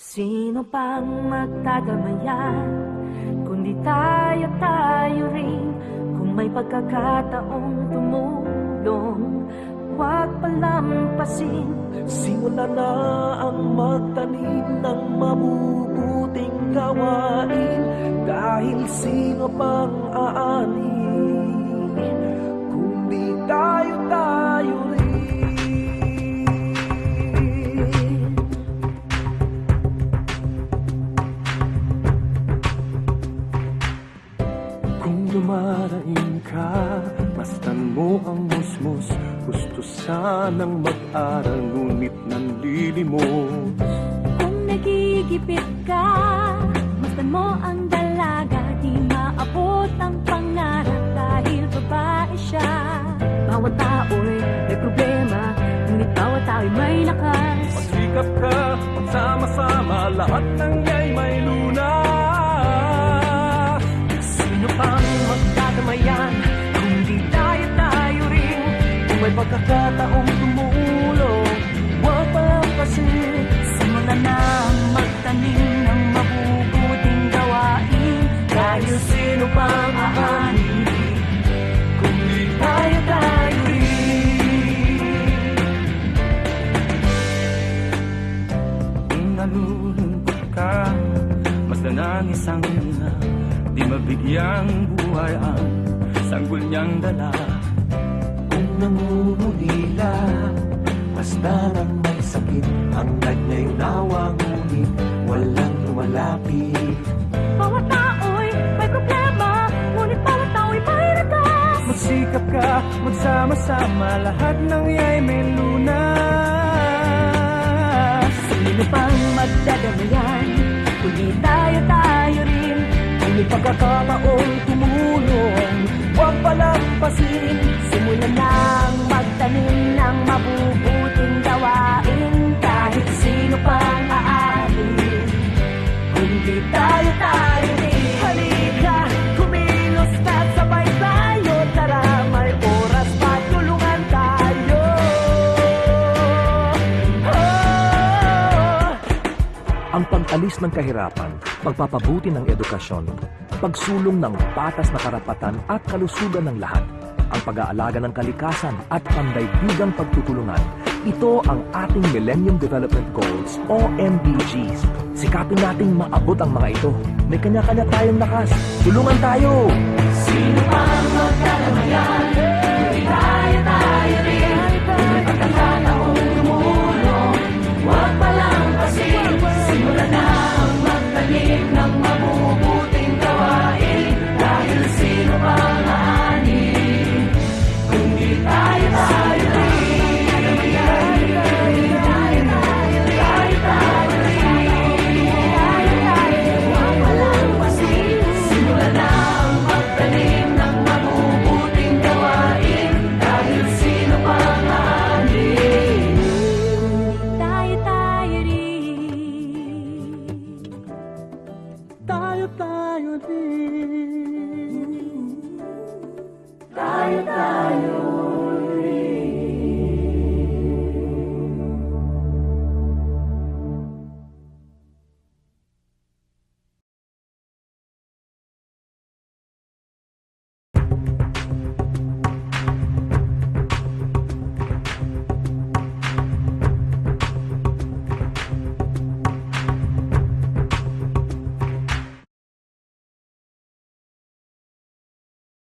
Sino pang magdadamayan, kundi tayo rin. Kung may pagkakataong tumulong, huwag palampasin. Simula na ang magtanim ng mabubuting gawain. Dahil sino pang aani, kundi tayo rin. Kung dumaraing ka, mastan mo ang musmus. Gusto sanang mag-aral, ngunit nanlilimos. Kung nagigipit ka, mastan mo ang dalaga. Di maabot ang pangarap dahil babae siya. Bawat tao'y may problema, ngunit bawat tao'y may lakas. Magsikap ka, magsama-sama, lahat ng iya'y may lunas. Sino pang magdadamayan, kundi tayo rin. Kung may pagkakataong tumulong, huwag palampasin. Simula na magtanim ng mabubuting gawain. Dahil sino pang aani, kundi tayo rin. Kung nalulungkot ka, mas na ng isang ina, di mabigyang buhay ang sanggol niyang dala. Kung nangungulila, basta nang may sakit, ang kanya'y nawa, ngunit walang lumalapit. Bawat tao'y may problema, ngunit bawat tao'y may lakas. Magsikap ka, magsama-sama, lahat ng iya'y may lunas. Sino pang magdadamayan, kundi tayo rin. Kung may pagkakataong tumulong, huwag palampasin. Simulan nang magtanim ng mabubuting gawain. Kahit sino pang aamin, Kundi tayo rin. halika, kumilos na sabay tayo. Tara, may oras pa, tulungan tayo. Ang pag-alis ng kahirapan, pagpapabuti ng edukasyon, pagsulong ng patas na karapatan at kalusugan ng lahat, ang pag-aalaga ng kalikasan at pandaigdigang pagtutulungan. Ito ang ating Millennium Development Goals o MDGs. Sikapin nating maabot ang mga ito. May kanya-kanya tayong lakas. Tulungan tayo! Sino pang magdadamayan,